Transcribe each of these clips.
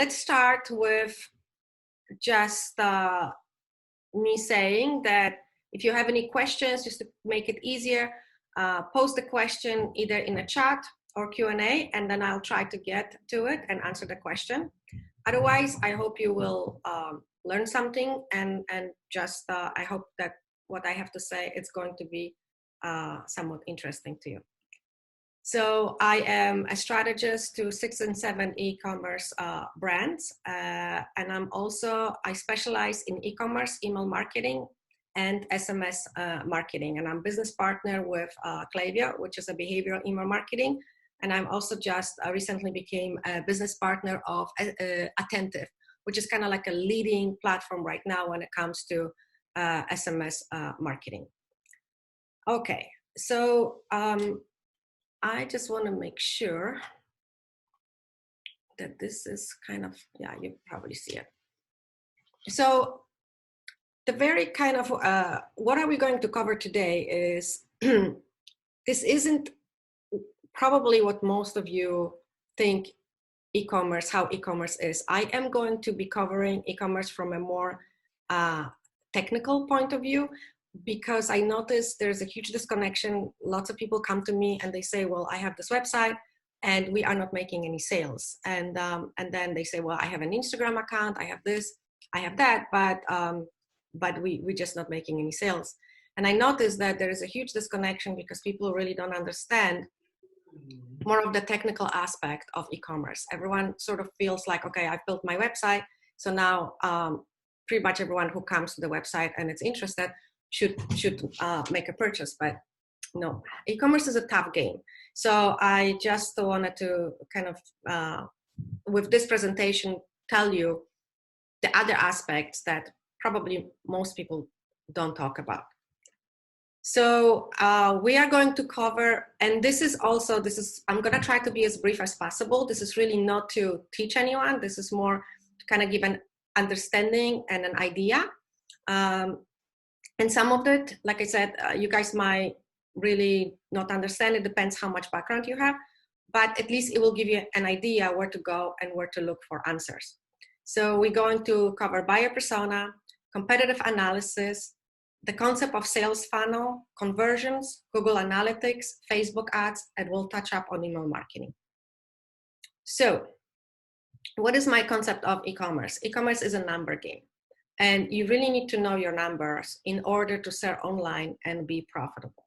let's start with just me saying that if you have any questions, just to make it easier, post the question either in a chat or Q&A, and then I'll try to get to it and answer the question. Otherwise, I hope you will learn something, and just I hope that what I have to say is going to be somewhat interesting to you. So I am a strategist to 6 and 7 e-commerce brands, and I specialize in e-commerce, email marketing, and SMS marketing. And I'm business partner with Klaviyo, which is a behavioral email marketing. And I'm also just recently became a business partner of Attentive, which is kind of like a leading platform right now when it comes to SMS marketing. Okay, so I just want to make sure that this is kind of, yeah, you probably see it. So the very kind of, what are we going to cover today is, this isn't probably what most of you think e-commerce, how e-commerce is. I am going to be covering e-commerce from a more technical point of view, because I noticed there's a huge disconnection. Lots of people come to me and they say, well, I have this website and we are not making any sales. And then they say, well, I have an Instagram account, I have this, I have that, but we're just not making any sales. And I noticed that there is a huge disconnection because people really don't understand more of the technical aspect of e-commerce. Everyone sort of feels like, okay, I've built my website, so now pretty much everyone who comes to the website and is interested should make a purchase. But no, e-commerce is a tough game. So I just wanted to kind of, with this presentation, tell you the other aspects that probably most people don't talk about. So we are going to cover, and I'm going to try to be as brief as possible. This is really not to teach anyone. This is more to kind of give an understanding and an idea. And some of it, like I said, you guys might really not understand. It depends how much background you have, but at least it will give you an idea where to go and where to look for answers. So we're going to cover buyer persona, competitive analysis, the concept of sales funnel, conversions, Google Analytics, Facebook ads, and we'll touch up on email marketing. So what is my concept of e-commerce? E-commerce is a number game, and you really need to know your numbers in order to sell online and be profitable.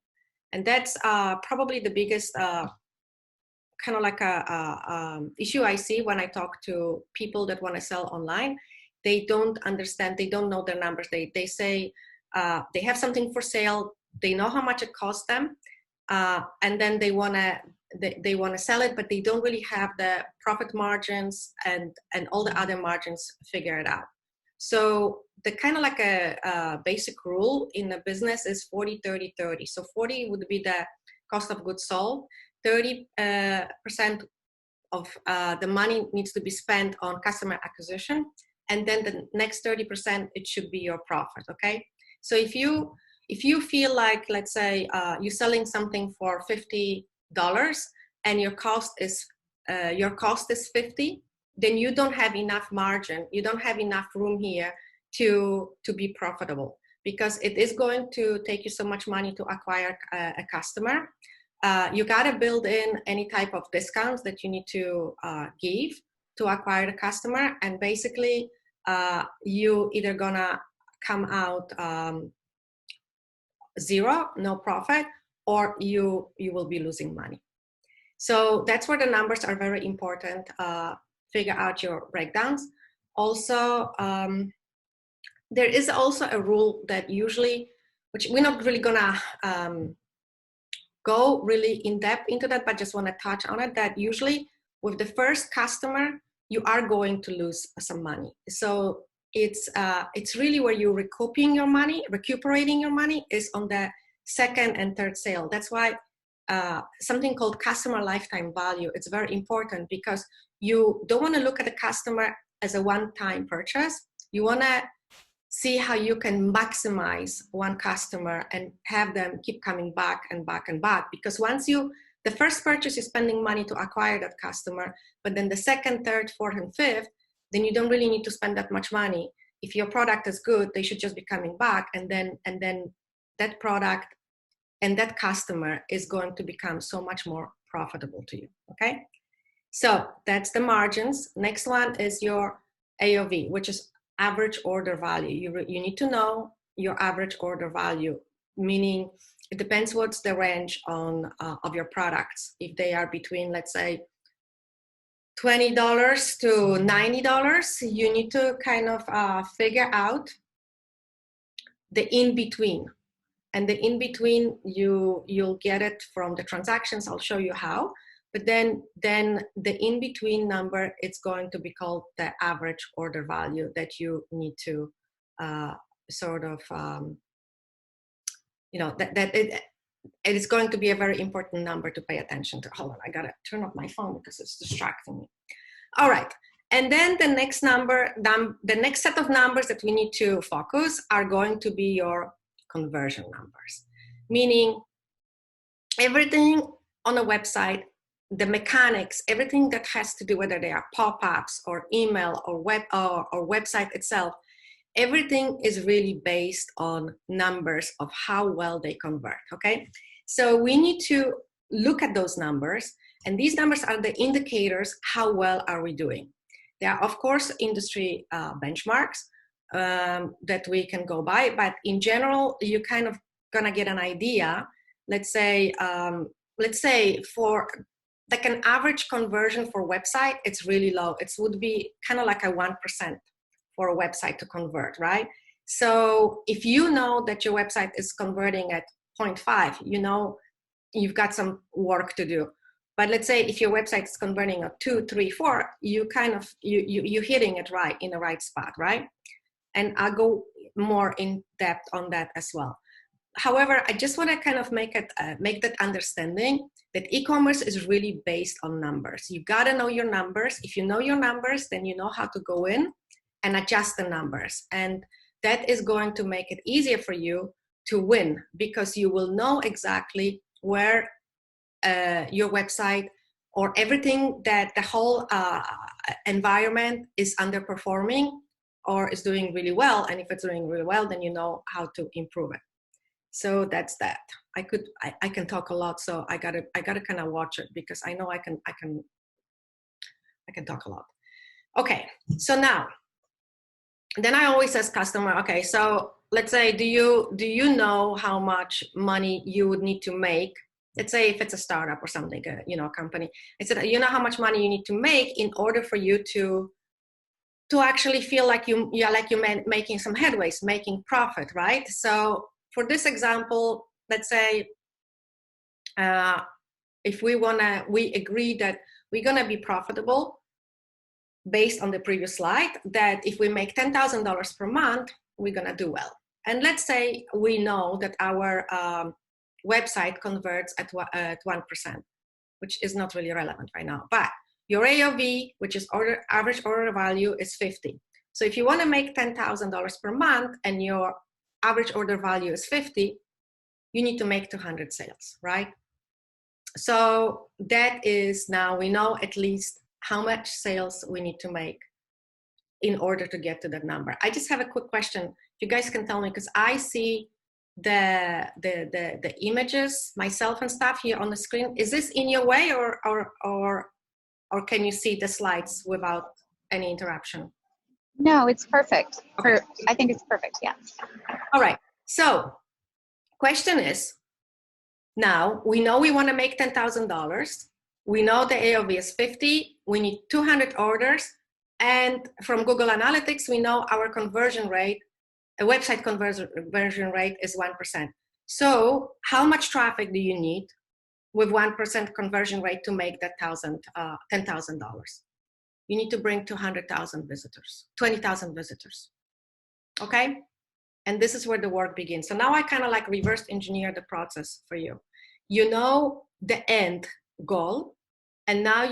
And that's probably the biggest kind of like a issue I see when I talk to people that want to sell online. They don't understand, they don't know their numbers. They say they have something for sale, they know how much it costs them, and then they want to sell it, but they don't really have the profit margins and all the other margins figured out. So the kind of like a basic rule in a business is 40, 30, 30. So 40 would be the cost of goods sold. 30% of the money needs to be spent on customer acquisition. And then the next 30%, it should be your profit, okay? So if you feel like, let's say, you're selling something for $50 and your cost is 50, then you don't have enough margin, you don't have enough room here to be profitable, because it is going to take you so much money to acquire a customer. You gotta build in any type of discounts that you need to give to acquire the customer, and basically you either gonna come out zero, no profit, or you will be losing money. So that's where the numbers are very important. Figure out your breakdowns. Also, there is also a rule that usually, which we're not really gonna go really in depth into that, but just want to touch on it, that usually with the first customer, you are going to lose some money. So it's really where you're recuperating your money is on the second and third sale. That's why something called customer lifetime value, it's very important, because you don't want to look at the customer as a one-time purchase. You want to see how you can maximize one customer and have them keep coming back and back and back. Because once the first purchase, you're spending money to acquire that customer, but then the second, third, fourth, and fifth, then you don't really need to spend that much money. If your product is good, they should just be coming back, and then that product and that customer is going to become so much more profitable to you, okay? So that's the margins. Next one is your AOV, which is average order value. You need to know your average order value, meaning it depends what's the range on of your products. If they are between, let's say, $20 to $90, you need to kind of figure out the in-between. And the in-between, you'll get it from the transactions. I'll show you how. But then the in-between number, it's going to be called the average order value that you need to sort of, you know, that it is going to be a very important number to pay attention to. Hold on, I gotta turn off my phone because it's distracting me. All right, and then the next number, the next set of numbers that we need to focus are going to be your conversion numbers, meaning everything on a website, the mechanics, everything that has to do, whether they are pop-ups or email or web or website itself, everything is really based on numbers of how well they convert, okay? So we need to look at those numbers, and these numbers are the indicators how well are we doing. There are, of course, industry benchmarks that we can go by, but in general, you kind of gonna get an idea. Let's say for like an average conversion for website, it's really low. It would be kind of like a 1% for a website to convert, right? So if you know that your website is converting at 0.5, you know you've got some work to do. But let's say if your website is converting at 2, 3, 4, you kind of you're hitting it right in the right spot, right? And I'll go more in depth on that as well. However, I just want to kind of make that understanding that e-commerce is really based on numbers. You got to know your numbers. If you know your numbers, then you know how to go in and adjust the numbers. And that is going to make it easier for you to win, because you will know exactly where your website or everything, that the whole environment is underperforming or is doing really well. And if it's doing really well, then you know how to improve it. So that's that. I can talk a lot, so I gotta kind of watch it, because I know I can talk a lot. Okay, so now, then I always ask customer, okay, so let's say, do you know how much money you would need to make? Let's say if it's a startup or something, you know, a company. I said, you know how much money you need to make in order for you to actually feel like you're making some headways, making profit, right? So for this example, let's say if we agree that we're gonna be profitable based on the previous slide, that if we make $10,000 per month, we're gonna do well. And let's say we know that our website converts at 1%, which is not really relevant right now. But your AOV, which is average order value, is 50. So if you wanna make $10,000 per month and your average order value is 50, you need to make 200 sales, right? So that is, now we know at least how much sales we need to make in order to get to that number. I just have a quick question. You guys can tell me, because I see the images myself and stuff here on the screen. Is this in your way, or can you see the slides without any interruption? No, it's perfect. Okay. I think it's perfect, yeah. All right, so question is, now we know we want to make $10,000. We know the AOV is 50. We need 200 orders. And from Google Analytics, we know our conversion rate, a website conversion rate is 1%. So how much traffic do you need with 1% conversion rate to make that $10,000? You need to bring 200,000 visitors, 20,000 visitors, okay? And this is where the work begins. So now I kind of like reverse engineer the process for you. You know the end goal, and now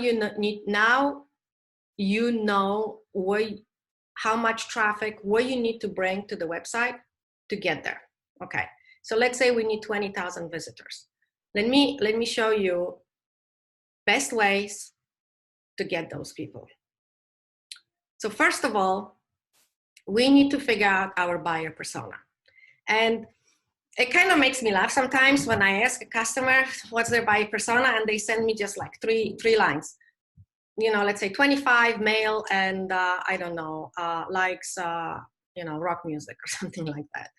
you know how much traffic, what you need to bring to the website to get there. Okay, so let's say we need 20,000 visitors. Let me show you best ways to get those people. So first of all, we need to figure out our buyer persona. And it kind of makes me laugh sometimes when I ask a customer what's their buyer persona, and they send me just like three lines. Let's say 25, male, and I don't know, likes rock music or something like that.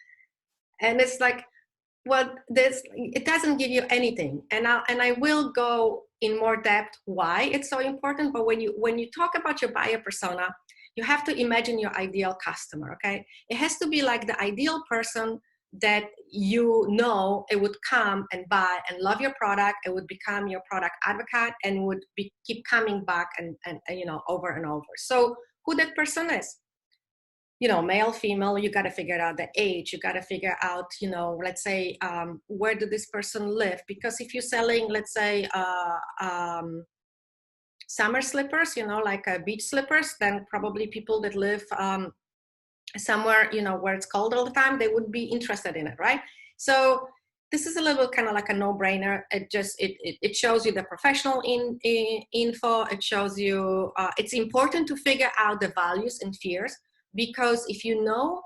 And it's like, well, it doesn't give you anything. And I will go in more depth why it's so important. But when you talk about your buyer persona, you have to imagine your ideal customer. Okay, it has to be like the ideal person that it would come and buy and love your product. It would become your product advocate and would keep coming back and over and over. So who that person is, male, female, you got to figure out the age. You got to figure out, let's say, where did this person live? Because if you're selling, let's say, summer slippers, like beach slippers, then probably people that live somewhere, where it's cold all the time, they would be interested in it, right? So this is a little kind of like a no-brainer. It shows you the professional info. It shows you, it's important to figure out the values and fears, because if you know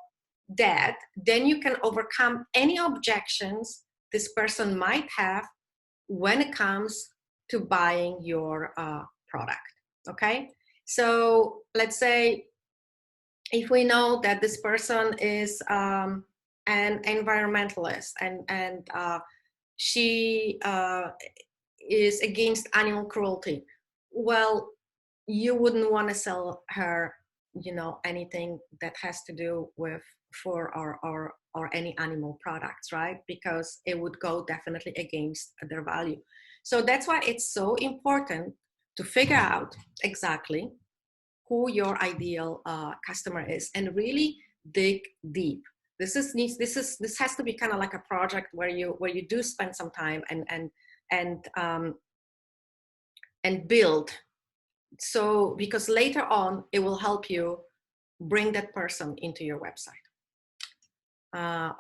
that, then you can overcome any objections this person might have when it comes to buying your product, okay? So let's say if we know that this person is an environmentalist and she is against animal cruelty, well, you wouldn't want to sell her, anything that has to do with fur or any animal products, right? Because it would go definitely against their value. So that's why it's so important to figure out exactly who your ideal customer is and really dig deep. This has to be kind of like a project where you do spend some time and build. So because later on it will help you bring that person into your website.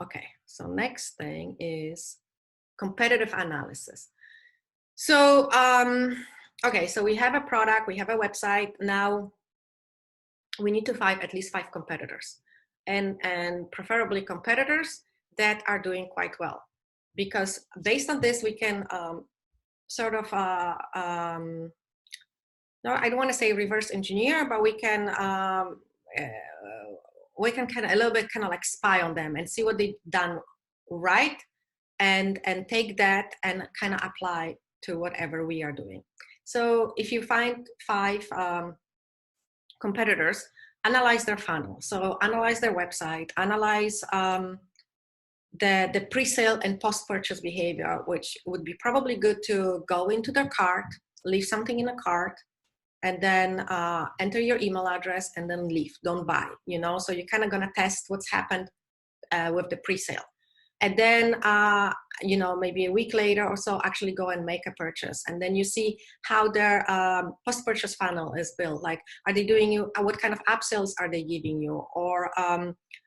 Okay, so next thing is competitive analysis. So okay, so we have a product, we have a website. Now we need to find at least 5 competitors, and preferably competitors that are doing quite well, because based on this we can sort of no, I don't want to say reverse engineer, but we can kind of a little bit kind of like spy on them and see what they've done right, and take that and kind of apply to whatever we are doing. So if you find 5 competitors, analyze their funnel. So analyze their website, analyze the pre-sale and post-purchase behavior, which would be probably good to go into their cart, leave something in a cart, and then enter your email address and then leave, don't buy, so you're kind of going to test what's happened with the pre-sale. And then, maybe a week later or so, actually go and make a purchase. And then you see how their post-purchase funnel is built. Like, are they doing you, what kind of upsells are they giving you? Or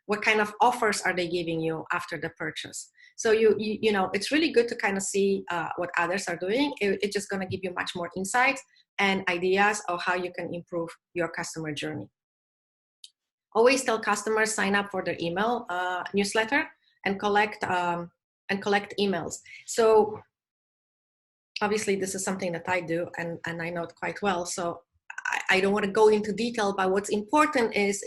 what kind of offers are they giving you after the purchase? So it's really good to kind of see what others are doing. It's just going to give you much more insights and ideas of how you can improve your customer journey. Always tell customers, sign up for their email newsletter and collect emails. So obviously this is something that I do and I know it quite well. So I don't want to go into detail, but what's important is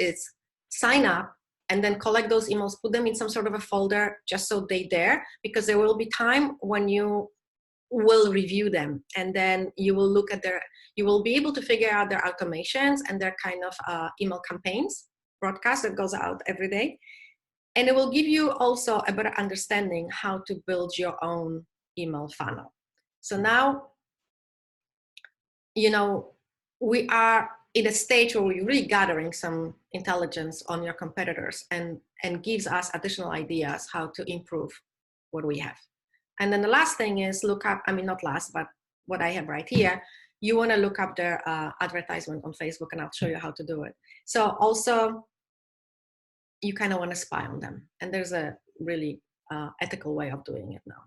sign up and then collect those emails, put them in some sort of a folder just so they're there, because there will be time when you will review them, and then you will look at you will be able to figure out their automations and their kind of email campaigns, broadcast that goes out every day. And it will give you also a better understanding how to build your own email funnel. So now, we are in a stage where we're really gathering some intelligence on your competitors and gives us additional ideas how to improve what we have. And then the last thing is look up, not last, but what I have right here, you want to look up their advertisement on Facebook, and I'll show you how to do it. So also, you kind of want to spy on them. And there's a really ethical way of doing it now.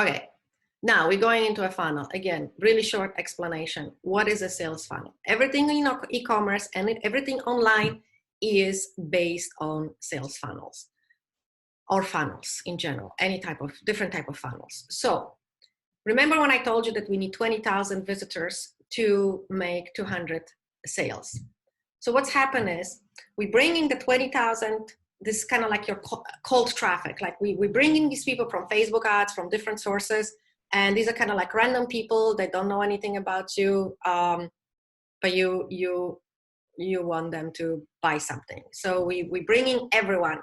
Okay, Now we're going into a funnel. Again, really short explanation. What is a sales funnel? Everything in e-commerce and everything online is based on sales funnels or funnels in general, any type of different type of funnels. So remember when I told you that we need 20,000 visitors to make 200 sales. So what's happened is we bring in the 20,000, this is kind of like your cold traffic. Like we bring in these people from Facebook ads, from different sources. And these are kind of like random people. They don't know anything about you, but you want them to buy something. So we bring in everyone.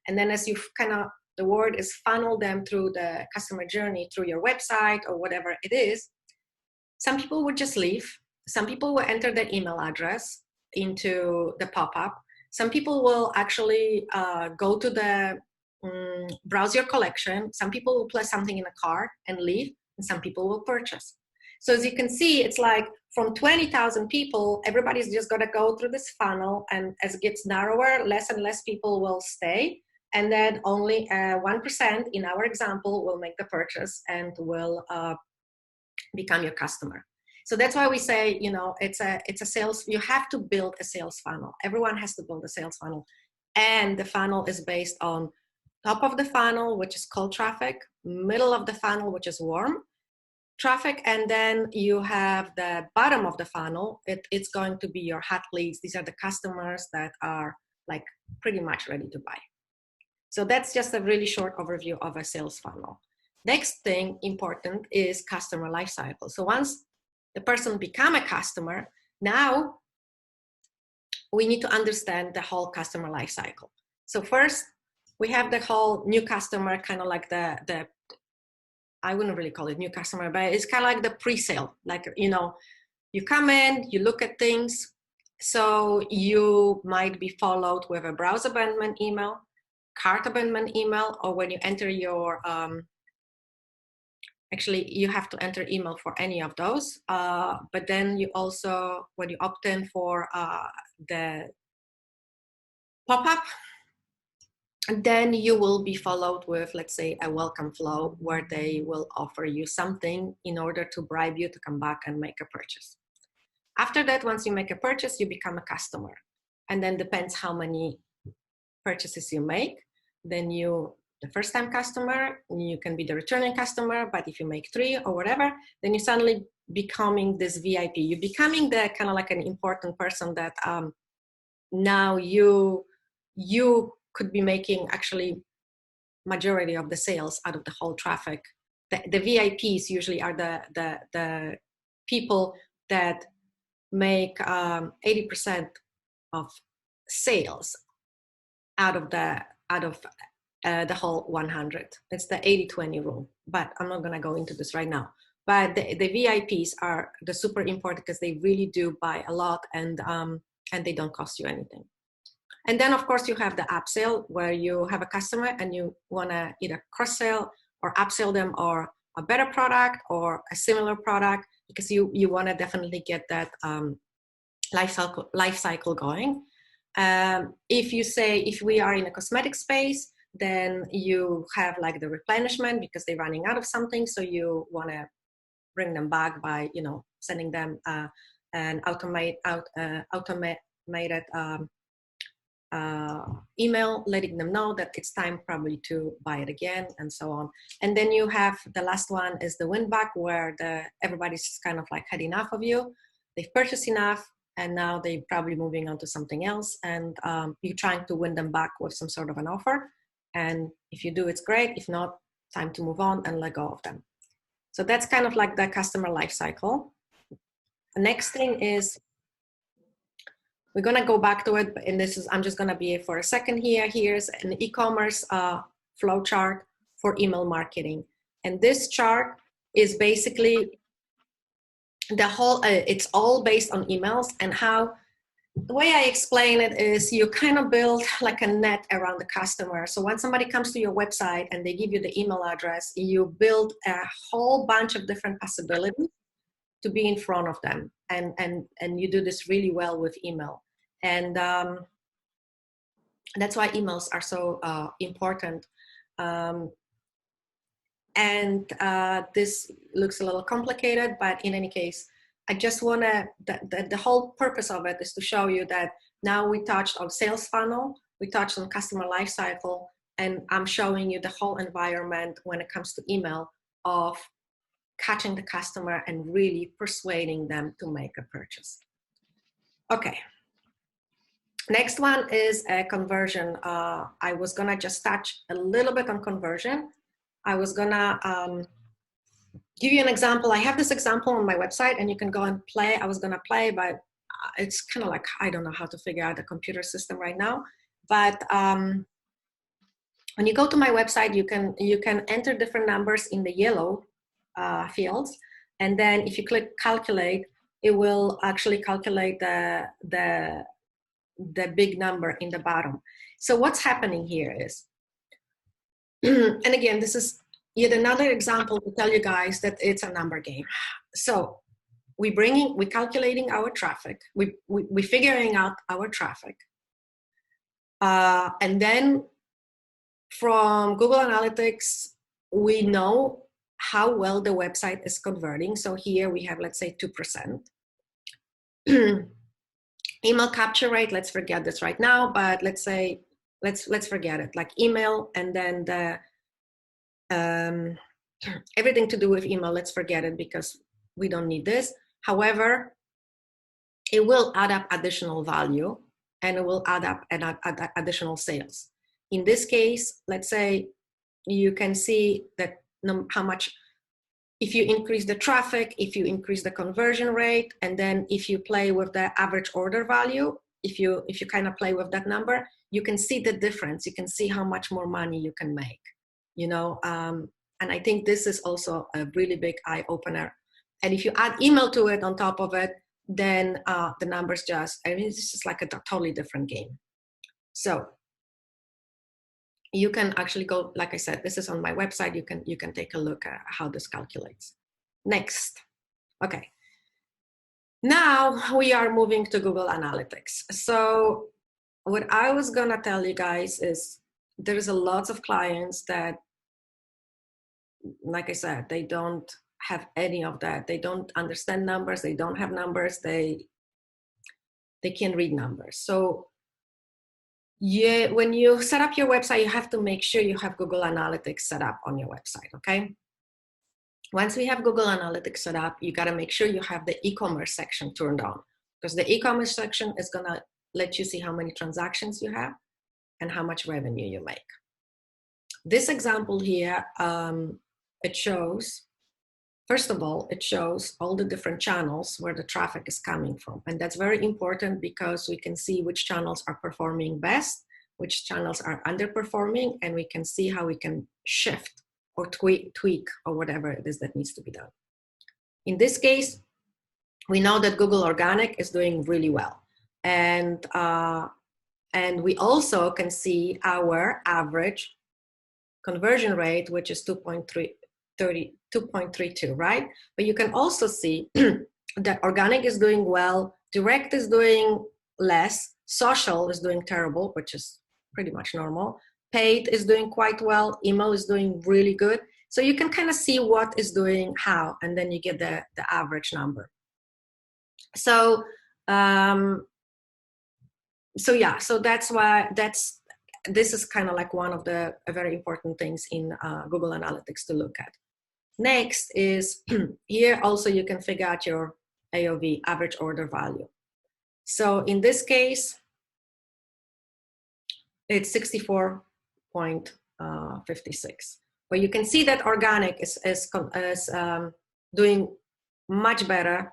And then as you kind of, the word is funnel them through the customer journey, through your website or whatever it is. Some people would just leave. Some people will enter their email address into the pop-up. Some people will actually go to the browse your collection. Some people will place something in a cart and leave, and some people will purchase. So as you can see, it's like from 20,000 people, everybody's just got to go through this funnel, and as it gets narrower, less and less people will stay, and then only 1% in our example will make the purchase and will become your customer. So that's why we say, you know, it's a sales, you have to build a sales funnel. Everyone has to build a sales funnel, and the funnel is based on top of the funnel, which is cold traffic, middle of the funnel, which is warm traffic, and then you have the bottom of the funnel. It's going to be your hot leads. These are the customers that are like pretty much ready to buy. So that's just a really short overview of a sales funnel. Next thing important is customer lifecycle. So once the person become a customer, now we need to understand the whole customer lifecycle. So first, we have the whole new customer, kind of like the I wouldn't really call it new customer, but it's kind of like the pre-sale. Like, you know, you come in, you look at things. So you might be followed with a browse abandonment email, cart abandonment email, or when you enter your, actually you have to enter email for any of those. But then you also, when you opt in for the pop-up, then you will be followed with, let's say, a welcome flow where they will offer you something in order to bribe you to come back and make a purchase. After that, once you make a purchase, you become a customer. And then depends how many purchases you make. Then you, the first time customer, you can be the returning customer, but if you make 3 or whatever, then you're suddenly becoming this VIP. You're becoming the kind of like an important person that now you could be making actually majority of the sales out of the whole traffic. The VIPs usually are the people that make 80% of sales out of the whole 100. It's the 80-20 rule, but I'm not gonna go into this right now. But the VIPs are the super important because they really do buy a lot, and they don't cost you anything. And then, of course, you have the upsell, where you have a customer and you want to either cross-sell or upsell them or a better product or a similar product, because you want to definitely get that life cycle going. If we are in a cosmetic space, then you have like the replenishment because they're running out of something. So you want to bring them back by, you know, sending them an automated email, letting them know that it's time probably to buy it again, and so on. And then you have the last one is the win back, where everybody's kind of like had enough of you. They've purchased enough, and now they're probably moving on to something else, and you're trying to win them back with some sort of an offer. And if you do, it's great. If not, time to move on and let go of them. So that's kind of like the customer life cycle. The next thing is, we're going to go back to it, and I'm just going to be for a second here. Here's an e-commerce flow chart for email marketing. And this chart is basically the whole, it's all based on emails, and how, the way I explain it is you kind of build like a net around the customer. So when somebody comes to your website and they give you the email address, you build a whole bunch of different possibilities to be in front of them. And you do this really well with email. And that's why emails are so important. And this looks a little complicated, but in any case, I just want to, the whole purpose of it is to show you that now we touched on sales funnel, we touched on customer lifecycle, and I'm showing you the whole environment when it comes to email of catching the customer and really persuading them to make a purchase. Okay. Next one is a conversion. I was gonna just touch a little bit on conversion. I was gonna give you an example. I have this example on my website and you can go and play. I was gonna play, but it's kind of like, I don't know how to figure out the computer system right now. But when you go to my website, you can enter different numbers in the yellow fields. And then if you click calculate, it will actually calculate the big number in the bottom. So what's happening here is, and again, this is yet another example to tell you guys that it's a number game. So we're calculating our traffic, we're figuring out our traffic. And then from Google Analytics, we know how well the website is converting. So here we have, let's say 2%. Email capture rate, let's forget this right now, but let's say, let's forget it, like email, and then the everything to do with email, let's forget it because we don't need this. However, it will add up additional value and it will add up additional sales. In this case, let's say you can see that how much, if you increase the traffic, if you increase the conversion rate, and then if you play with the average order value, if you kind of play with that number, you can see the difference. You can see how much more money you can make, you know. And I think this is also a really big eye opener. And if you add email to it on top of it, then the numbers just, I mean, it's just like a totally different game. So you can actually go, like I said, this is on my website. You can take a look at how this calculates. Next. Okay. Now we are moving to Google Analytics. So what I was gonna tell you guys is there's a lot of clients that, like I said, they don't have any of that. They don't understand numbers. They don't have numbers. They can't read numbers. So yeah, when you set up your website, you have to make sure you have Google Analytics set up on your website, okay? Once we have Google Analytics set up, you gotta make sure you have the e-commerce section turned on, because the e-commerce section is gonna let you see how many transactions you have and how much revenue you make. This example here, it shows, first of all, it shows all the different channels where the traffic is coming from. And that's very important because we can see which channels are performing best, which channels are underperforming, and we can see how we can shift or tweak or whatever it is that needs to be done. In this case, we know that Google Organic is doing really well. And we also can see our average conversion rate, which is 2.32, right? But you can also see that organic is doing well, direct is doing less, social is doing terrible, which is pretty much normal, paid is doing quite well, email is doing really good. So you can kind of see what is doing how, and then you get the average number. So yeah, so that's why this is kind of like one of the very important things in Google Analytics to look at. Next is here also you can figure out your AOV, average order value. So in this case, it's 64.56. But you can see that organic is doing much better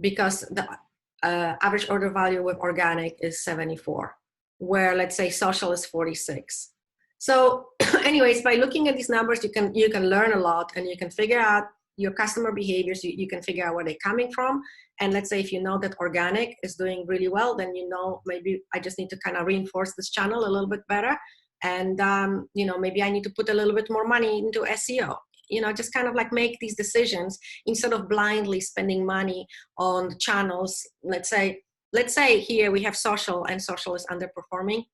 because the average order value with organic is 74, where let's say social is 46. So anyways, by looking at these numbers, you can learn a lot and you can figure out your customer behaviors. You can figure out where they're coming from. And let's say if you know that organic is doing really well, then you know maybe I just need to kind of reinforce this channel a little bit better. And you know, maybe I need to put a little bit more money into SEO. You know, just kind of like make these decisions instead of blindly spending money on channels. Let's say here we have social and social is underperforming.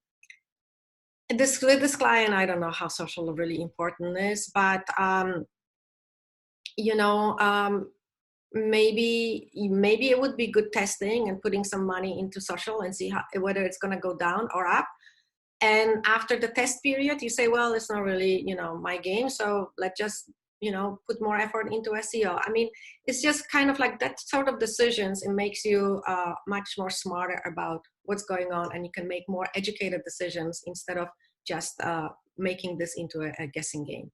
With this client, I don't know how social really important is, but you know, maybe it would be good testing and putting some money into social and see whether it's going to go down or up. And after the test period, you say, well, it's not really, you know, my game, so let's just, you know, put more effort into SEO. I mean, it's just kind of like that sort of decisions. It makes you much more smarter about what's going on, and you can make more educated decisions instead of just making this into a guessing game.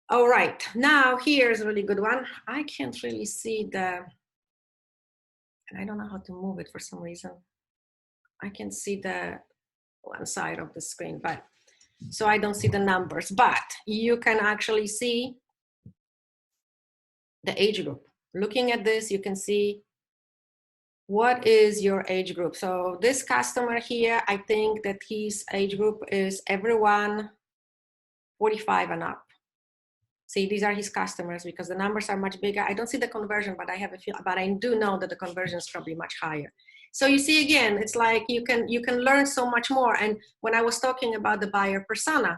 All right, now here's a really good one. I can't really see and I don't know how to move it for some reason. I can see the one side of the screen, but so I don't see the numbers, but you can actually see the age group. Looking at this, you can see what is your age group. So this customer here, I think that his age group is everyone 45 and up. See, these are his customers because the numbers are much bigger. I don't see the conversion, but I have a feel, but I do know that the conversion is probably much higher. So you see, again, it's like you can learn so much more. And when I was talking about the buyer persona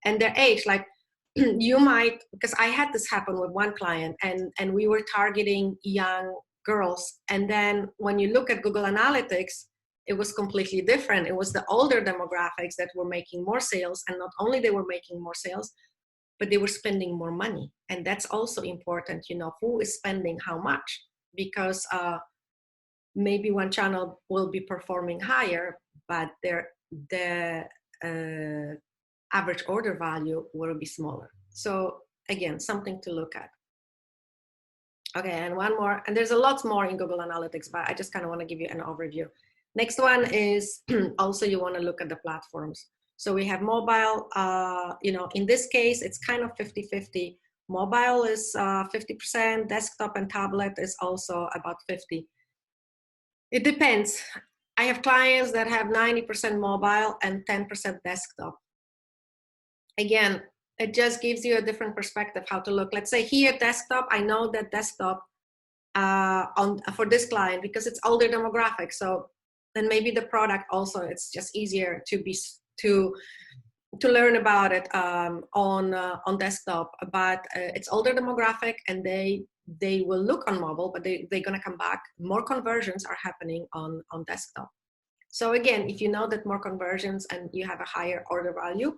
and their age, like you might, because I had this happen with one client, and we were targeting young girls. And then when you look at Google Analytics, it was completely different. It was the older demographics that were making more sales. And not only they were making more sales, but they were spending more money. And that's also important, you know, who is spending how much, because maybe one channel will be performing higher, but the average order value will be smaller. So again, something to look at. Okay, and one more, and there's a lot more in Google Analytics, but I just kind of want to give you an overview. Next one is also you want to look at the platforms. So we have mobile, you know, in this case, it's kind of 50-50. Mobile is 50%, desktop and tablet is also about 50. It depends. I have clients that have 90% mobile and 10% desktop. Again, it just gives you a different perspective how to look. Let's say here, desktop, I know that desktop for this client, because it's older demographic. So then maybe the product also, it's just easier to learn about it on desktop, but it's older demographic, and they will look on mobile, but they're gonna come back. More conversions are happening on desktop. So again, if you know that more conversions and you have a higher order value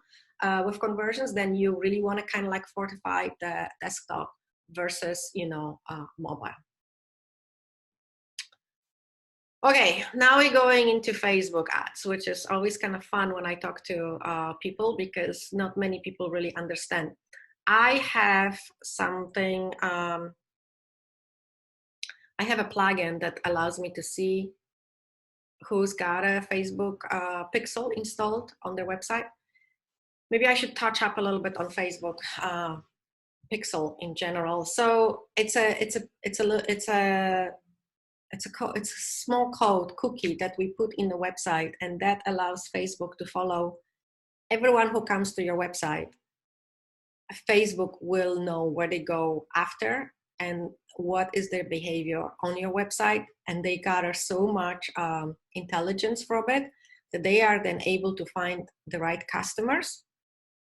with conversions, then you really want to kind of like fortify the desktop versus, you know, mobile. Okay, now we're going into Facebook ads, which is always kind of fun when I talk to people, because not many people really understand. I have something, I have a plugin that allows me to see who's got a Facebook pixel installed on their website. Maybe I should touch up a little bit on Facebook pixel in general. So it's a small code cookie that we put in the website, and that allows Facebook to follow everyone who comes to your website. Facebook will know where they go after and what is their behavior on your website, and they gather so much intelligence from it that they are then able to find the right customers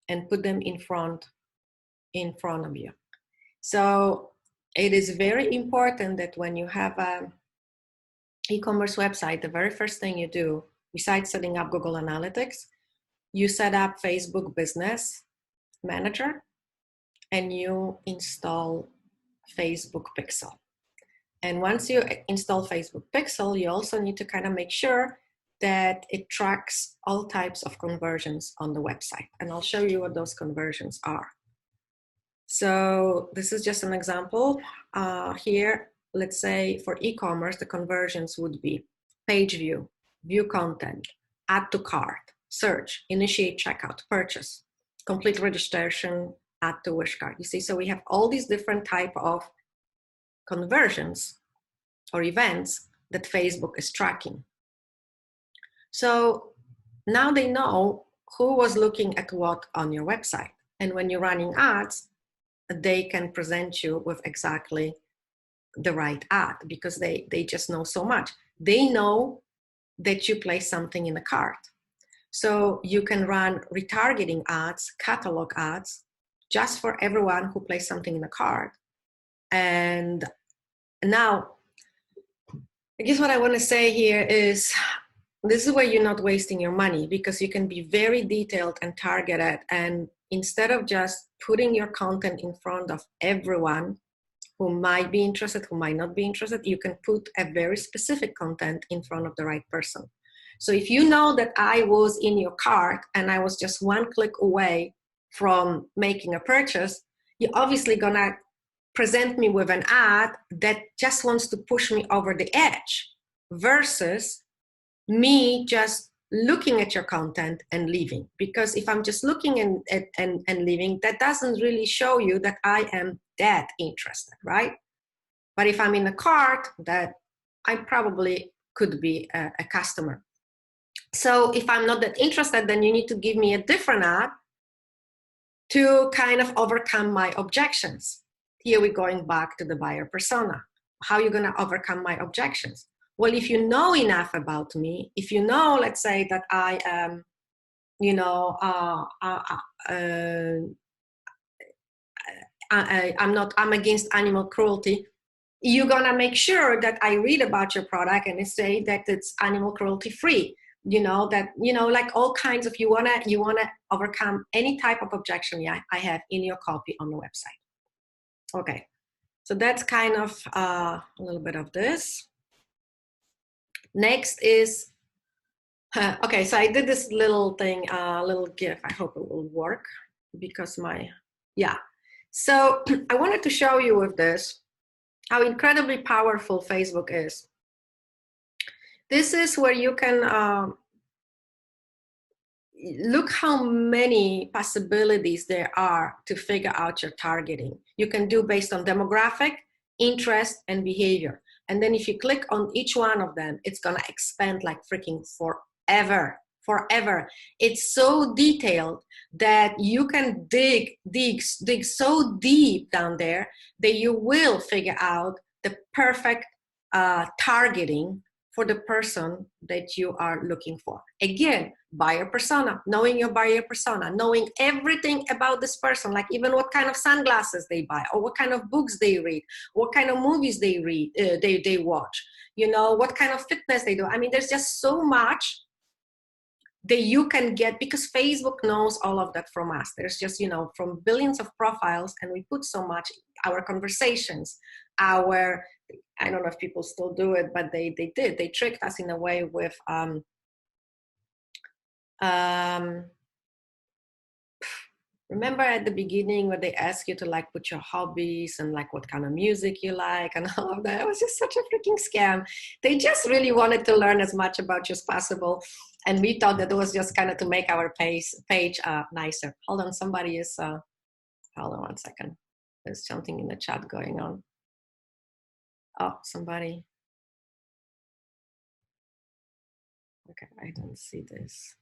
and put them in front of you. So it is very important that when you have an e-commerce website, the very first thing you do, besides setting up Google Analytics, you set up Facebook Business Manager and you install Facebook Pixel. And once you install Facebook Pixel, you also need to kind of make sure that it tracks all types of conversions on the website. And I'll show you what those conversions are. So this is just an example. Here, let's say for e-commerce, the conversions would be page view, view content, add to cart, search, initiate checkout, purchase, complete registration, add to wish cart. You see, so we have all these different type of conversions or events that Facebook is tracking. So now they know who was looking at what on your website. And when you're running ads, they can present you with exactly the right ad, because they just know so much. They know that you place something in the cart. So you can run retargeting ads, catalog ads, just for everyone who placed something in the cart. And now, I guess what I want to say here is, this is where you're not wasting your money, because you can be very detailed and targeted. And instead of just putting your content in front of everyone who might be interested, who might not be interested, you can put a very specific content in front of the right person. So if you know that I was in your cart and I was just one click away from making a purchase, you're obviously gonna present me with an ad that just wants to push me over the edge, versus me just looking at your content and leaving. Because if I'm just looking and leaving, that doesn't really show you that I am that interested, right? But if I'm in a cart, that I probably could be a customer. So if I'm not that interested, then you need to give me a different ad to kind of overcome my objections. Here we're going back to the buyer persona. How are you going to overcome my objections? Well, if you know enough about me, if you know, let's say that I am, I'm against animal cruelty, you're going to make sure that I read about your product and say that it's animal cruelty free. Like all kinds of, you want to overcome any type of objection I have in your copy on the website. Okay, so that's kind of a little bit of this. Next is, okay, so I did this little thing, little GIF. I hope it will work because so I wanted to show you with this how incredibly powerful Facebook is. This is where you can look how many possibilities there are to figure out your targeting. You can do based on demographic, interest, and behavior. And then if you click on each one of them, it's gonna expand like freaking forever. It's so detailed that you can dig so deep down there that you will figure out the perfect targeting for the person that you are looking for. Again, buyer persona, knowing your buyer persona, knowing everything about this person, like even what kind of sunglasses they buy, or what kind of books they read, what kind of movies they read, they watch, what kind of fitness they do. I mean, there's just so much that you can get, because Facebook knows all of that from us. There's just, from billions of profiles, and we put so much, our conversations, I don't know if people still do it, but they did. They tricked us in a way with, remember at the beginning where they asked you to like put your hobbies and like what kind of music you like and all of that? It was just such a freaking scam. They just really wanted to learn as much about you as possible. And we thought that it was just kind of to make our page nicer. Hold on, somebody is, hold on one second. There's something in the chat going on. Oh, somebody. Okay, I don't see this.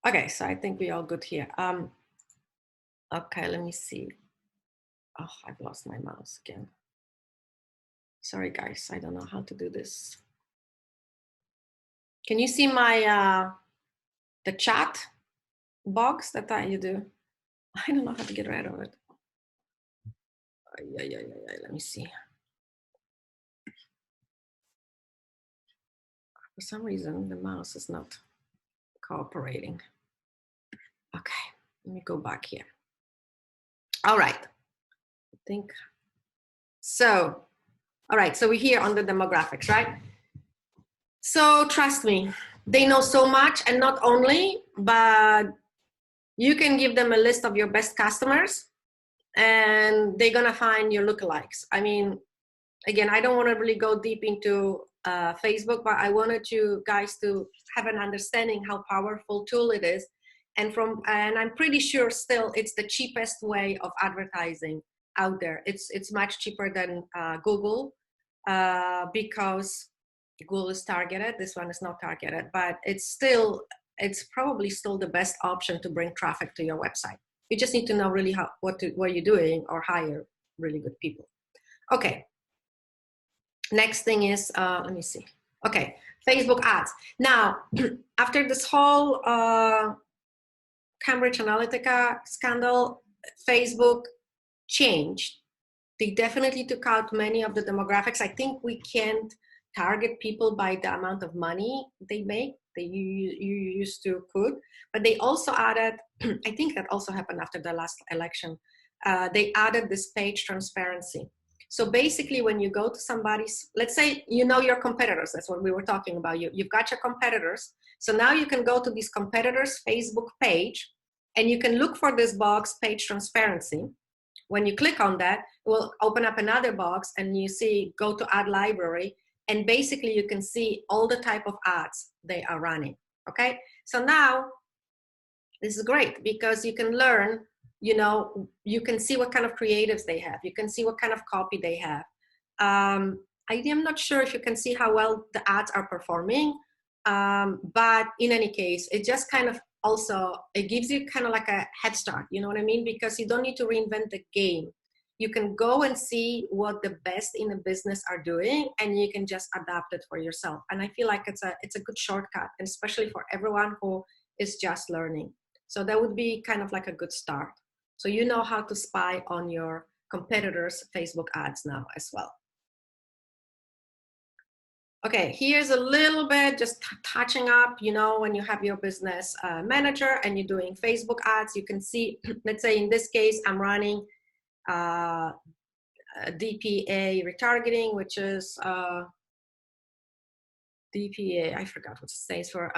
Okay, so I think we're all good here. Okay, let me see. Oh, I've lost my mouse again. Sorry, guys, I don't know how to do this. Can you see my, the chat box that you do? I don't know how to get rid of it. Yeah, let me see. For some reason, the mouse is not cooperating. Okay, let me go back here. All right, I think so. All right, so we're here on the demographics, right? So trust me, they know so much, and not only, but you can give them a list of your best customers and they're gonna find your lookalikes. I mean, again, I don't wanna really go deep into Facebook, but I wanted you guys to have an understanding how powerful tool it is. And I'm pretty sure still it's the cheapest way of advertising out there. It's much cheaper than Google because Google is targeted. This one is not targeted, but it's probably still the best option to bring traffic to your website. You just need to know really what you're doing, or hire really good people. Okay. Next thing is, let me see. Okay, Facebook ads. Now, after this whole Cambridge Analytica scandal, Facebook changed. They definitely took out many of the demographics. I think we can't target people by the amount of money they make. You used to could, but they also added, I think that also happened after the last election, they added this page transparency. So basically when you go to somebody's, let's say you know your competitors, that's what we were talking about, you've got your competitors. So now you can go to these competitors' Facebook page and you can look for this box, page transparency. When you click on that, it will open up another box and you see go to ad library, and basically you can see all the type of ads they are running, okay? So now this is great because you can learn, you know, you can see what kind of creatives they have. You can see what kind of copy they have. I am not sure if you can see how well the ads are performing, but in any case, it just kind of also, it gives you kind of like a head start, you know what I mean? Because you don't need to reinvent the game. You can go and see what the best in the business are doing and you can just adapt it for yourself. And I feel like it's a good shortcut, and especially for everyone who is just learning. So that would be kind of like a good start. So you know how to spy on your competitors' Facebook ads now as well. Okay, here's a little bit just touching up, you know, when you have your business manager and you're doing Facebook ads, you can see, let's say in this case, I'm running DPA retargeting, which is DPA, I forgot what it stands for,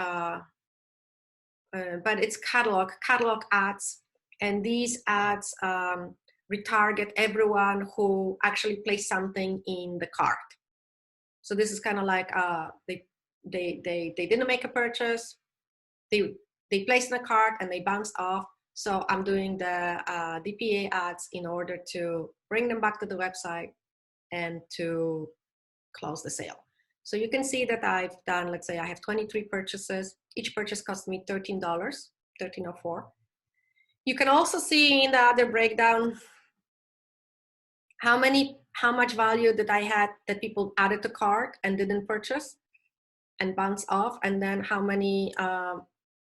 but it's catalog ads. And these ads retarget everyone who actually placed something in the cart. So this is kind of like they didn't make a purchase, they placed in a cart and they bounced off. So I'm doing the DPA ads in order to bring them back to the website and to close the sale. So you can see that I've done, let's say I have 23 purchases. Each purchase cost me $13, $13.04. You can also see in the other breakdown how much value that I had that people added to cart and didn't purchase and bounce off, and then how many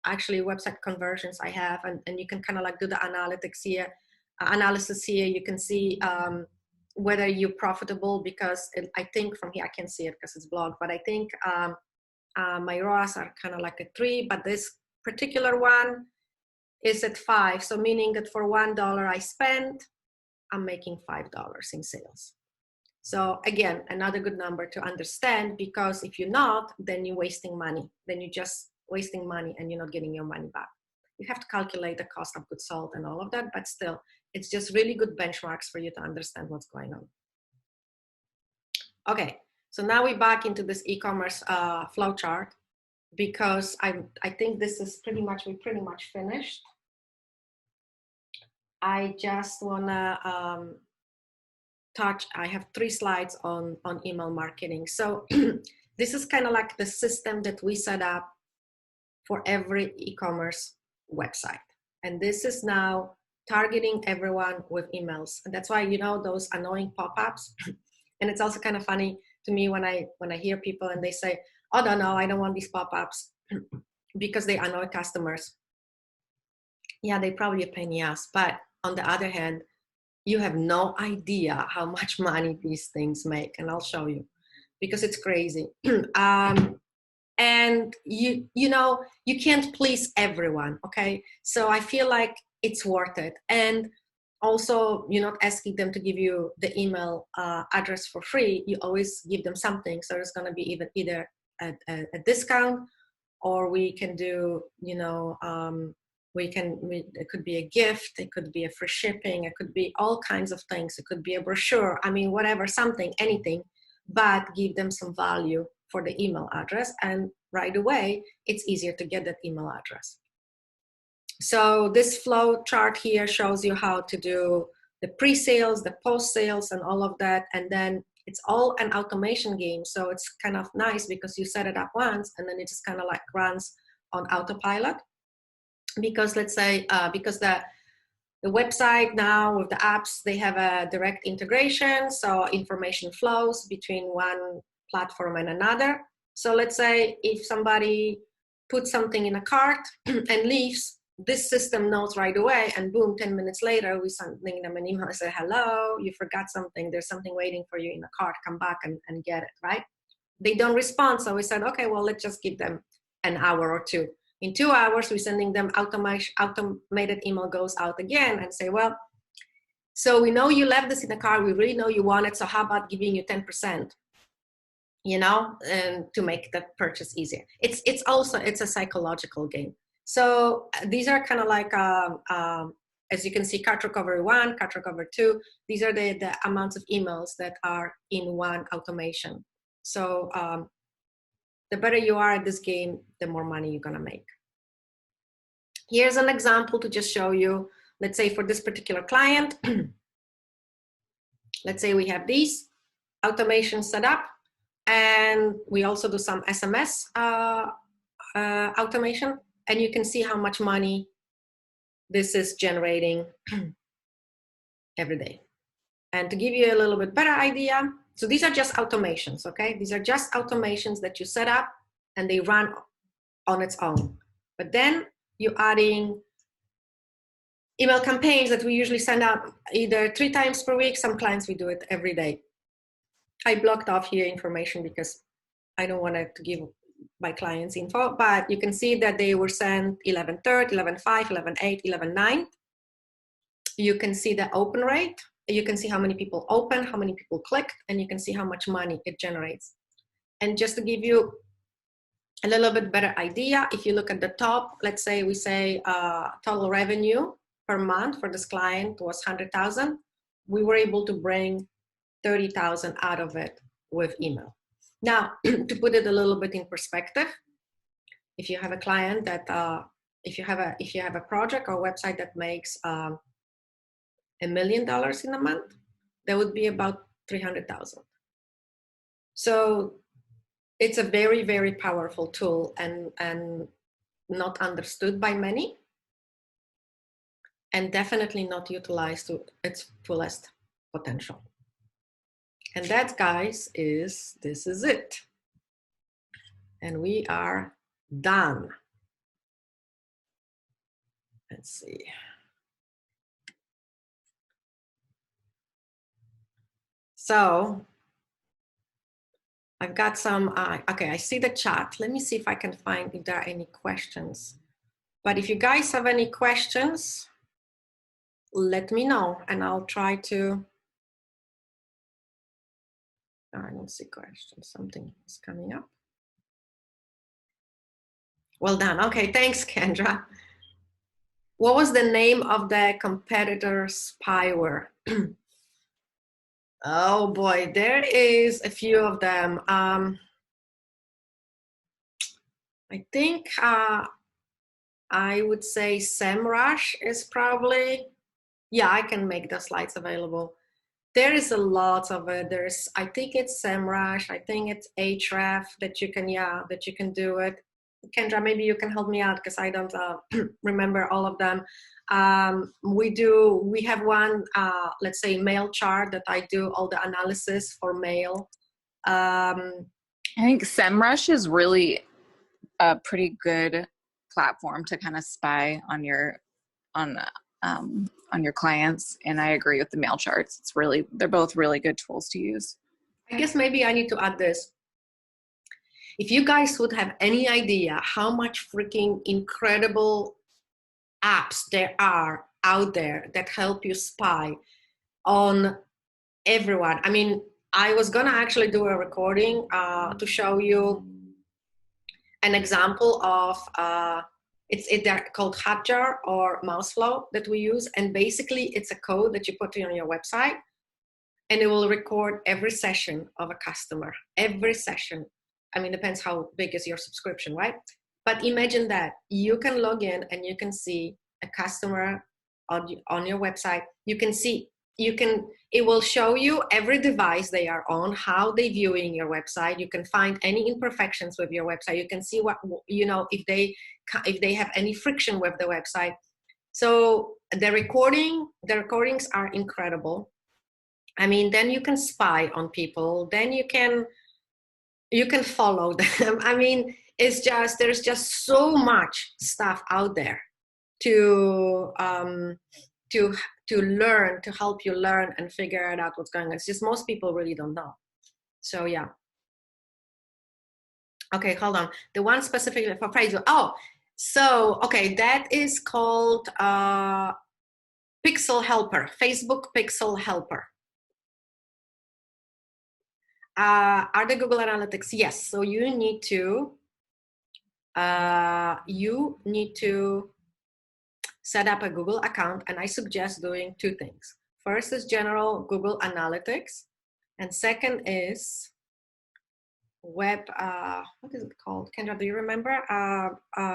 actually website conversions I have, and you can kind of like do the analytics here, analysis here. You can see whether you're profitable, because I think from here I can see it because it's blocked, but I think my ROAS are kind of like a 3, but this particular one is at 5. So meaning that for $1 I spent, I'm making $5 in sales. So again, another good number to understand, because if you're not, then you're wasting money. Then you're just wasting money and you're not getting your money back. You have to calculate the cost of goods sold and all of that, but still, it's just really good benchmarks for you to understand what's going on. Okay, so now we're back into this e-commerce flow chart, because I think this is we pretty much finished. I just wanna I have 3 slides on email marketing. So this is kind of like the system that we set up for every e-commerce website. And this is now targeting everyone with emails. And that's why, you know, those annoying pop-ups. And it's also kind of funny to me when I hear people and they say, oh, no, I don't want these pop-ups because they annoy customers. Yeah, they probably a pain in the ass. But on the other hand, you have no idea how much money these things make. And I'll show you, because it's crazy. And you know, you can't please everyone, okay? So I feel like it's worth it. And also, you're not asking them to give you the email address for free. You always give them something. So it's going to be either a discount, or we can do, you know, it could be a gift, it could be a free shipping, it could be all kinds of things. It could be a brochure, I mean, whatever, something, anything, but give them some value for the email address. And right away, it's easier to get that email address. So this flow chart here shows you how to do the pre-sales, the post-sales, and all of that. And then it's all an automation game. So it's kind of nice because you set it up once and then it just kind of like runs on autopilot. Because let's say, because the website now with the apps, they have a direct integration. So information flows between one platform and another. So let's say if somebody puts something in a cart and leaves, this system knows right away, and boom, 10 minutes later, we sending them an email and say, hello, you forgot something. There's something waiting for you in the cart. Come back and get it, right? They don't respond. So we said, okay, well, let's just give them an hour or two. In 2 hours, we're sending them automated email goes out again and say, well, so we know you left this in the car. We really know you want it. So how about giving you 10%, you know, and to make the purchase easier. It's also, it's a psychological game. So these are kind of like, as you can see, cart recovery 1, cart recovery 2. These are the amounts of emails that are in one automation. So the better you are at this game, the more money you're gonna make. Here's an example to just show you. Let's say for this particular client, let's say we have these automations set up, and we also do some SMS automation, and you can see how much money this is generating every day. And to give you a little bit better idea, so these are just automations, okay? These are just automations that you set up and they run on its own. But then you're adding email campaigns that we usually send out either 3 times per week. Some clients, we do it every day. I blocked off here information because I don't want to give my clients info, but you can see that they were sent 11/3, 11/5, 11/8, 11/9. You can see the open rate. You can see how many people open, how many people clicked, and you can see how much money it generates. And just to give you a little bit better idea, if you look at the top, let's say we say total revenue per month for this client was 100,000. We were able to bring 30,000 out of it with email. Now, to put it a little bit in perspective, if you have a client that, if you have a project or website that makes $1 million in a month, that would be about 300,000. So it's a very, very powerful tool and not understood by many, and definitely not utilized to its fullest potential. And that, guys, this is it. And we are done. Let's see. So I've got some, okay, I see the chat. Let me see if I can find if there are any questions. But if you guys have any questions, let me know and I'll try to, I don't see questions. Something is coming up. Well done. Okay, thanks, Kendra. What was the name of the competitor spyware? Oh boy, there is a few of them. I think I would say SEMrush is probably, yeah, I can make the slides available. There is a lot of it. There's, I think it's SEMrush, I think it's Href that you can, yeah, that you can do it. Kendra, maybe you can help me out because I don't remember all of them. We have one, let's say mail chart that I do all the analysis for mail. I think SEMrush is really a pretty good platform to kind of spy on your clients, and I agree with the mail charts. It's really, they're both really good tools to use. I guess maybe I need to add this. If you guys would have any idea how much freaking incredible apps there are out there that help you spy on everyone. I mean, I was gonna actually do a recording to show you an example of they're called Hotjar or Mouseflow that we use, and basically it's a code that you put on your website and it will record every session of a customer, every session. I mean, depends how big is your subscription, right? But imagine that you can log in and you can see a customer on your website. You can see, it will show you every device they are on, how they're viewing your website. You can find any imperfections with your website. You can see what, you know, if they have any friction with the website. So the recordings are incredible. I mean, then you can spy on people. Then you can you can follow them. I mean, it's just, there's just so much stuff out there to learn, to help you learn and figure it out what's going on. It's just most people really don't know. So yeah. Okay, hold on. The one specifically for Facebook. Oh, so okay, that is called Pixel Helper, Facebook Pixel Helper. Are the Google Analytics? Yes. So you need to set up a Google account, and I suggest doing two things. First is general Google Analytics, and second is web, what is it called? Kendra, do you remember?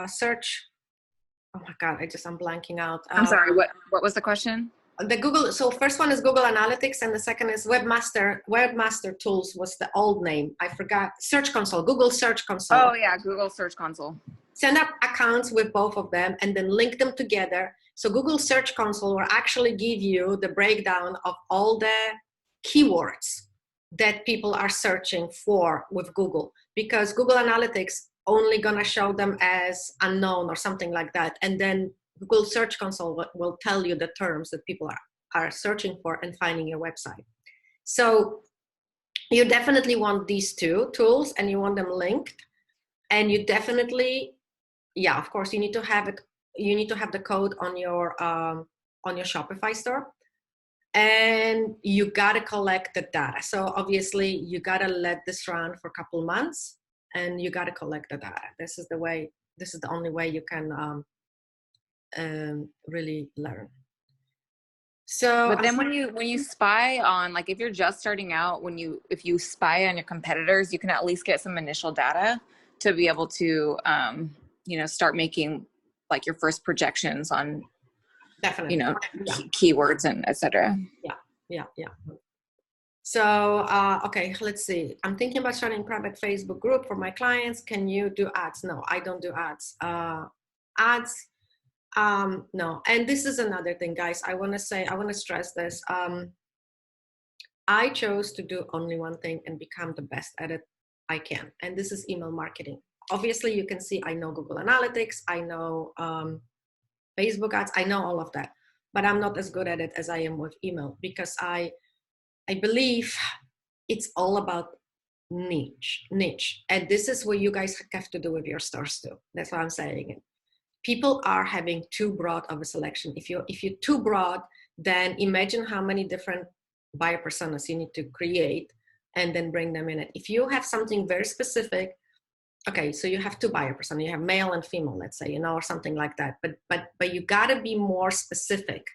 Search. Oh my God, I'm blanking out. I'm sorry, what was the question? The Google, so first one is Google Analytics, and the second is Webmaster Tools was the old name. I forgot. Search Console, Google Search Console. Oh yeah, Google Search Console. Send up accounts with both of them and then link them together. So Google Search Console will actually give you the breakdown of all the keywords that people are searching for with Google, because Google Analytics only gonna show them as unknown or something like that. And then Google Search Console will tell you the terms that people are searching for and finding your website. So you definitely want these two tools, and you want them linked. And you definitely, yeah, of course, you need to have it. You need to have the code on your Shopify store, and you gotta collect the data. So obviously, you gotta let this run for a couple months, and you gotta collect the data. This is the way. This is the only way you can really learn. So, but then when you spy on, like, if you're just starting out, if you spy on your competitors, you can at least get some initial data to be able to start making like your first projections on definitely, keywords and etc. Yeah. So okay, let's see. I'm thinking about starting a private Facebook group for my clients. Can you do ads? No, I don't do ads. No. And this is another thing, guys. I want to stress this. I chose to do only one thing and become the best at it I can, and this is email marketing. Obviously, you can see I know Google Analytics, I know Facebook ads, I know all of that, but I'm not as good at it as I am with email, because I believe it's all about niche, and this is what you guys have to do with your stores too. That's why I'm saying it. People are having too broad of a selection. If you're too broad, then imagine how many different buyer personas you need to create and then bring them in it. If you have something very specific, okay, so you have two buyer personas, you have male and female, let's say, or something like that. But you gotta be more specific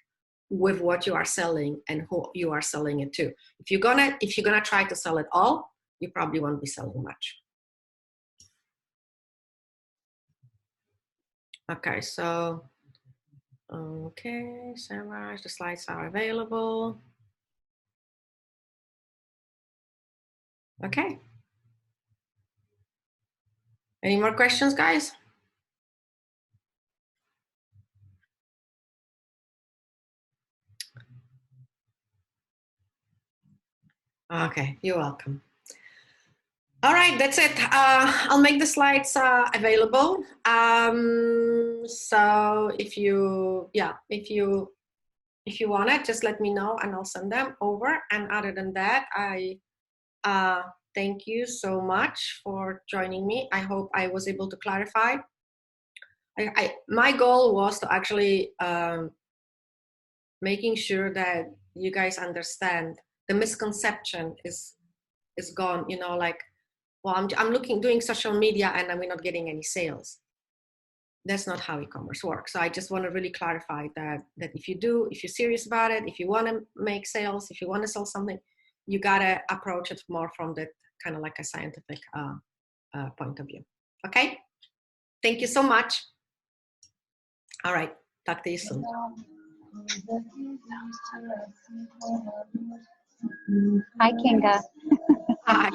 with what you are selling and who you are selling it to. If you're gonna try to sell it all, you probably won't be selling much. Okay, so Sarah, the slides are available. Okay. Any more questions, guys? Okay, you're welcome. All right, that's it. I'll make the slides available. So if you want it, just let me know and I'll send them over. And other than that, I thank you so much for joining me. I hope I was able to clarify. My goal was to actually making sure that you guys understand the misconception is gone. Like, well, I'm doing social media and we're not getting any sales. That's not how e-commerce works. So I just want to really clarify that if you're serious about it, if you want to make sales, if you want to sell something, you gotta approach it more from that kind of like a scientific point of view. Okay. Thank you so much. All right. Talk to you soon. Hi, Kinga. Hi.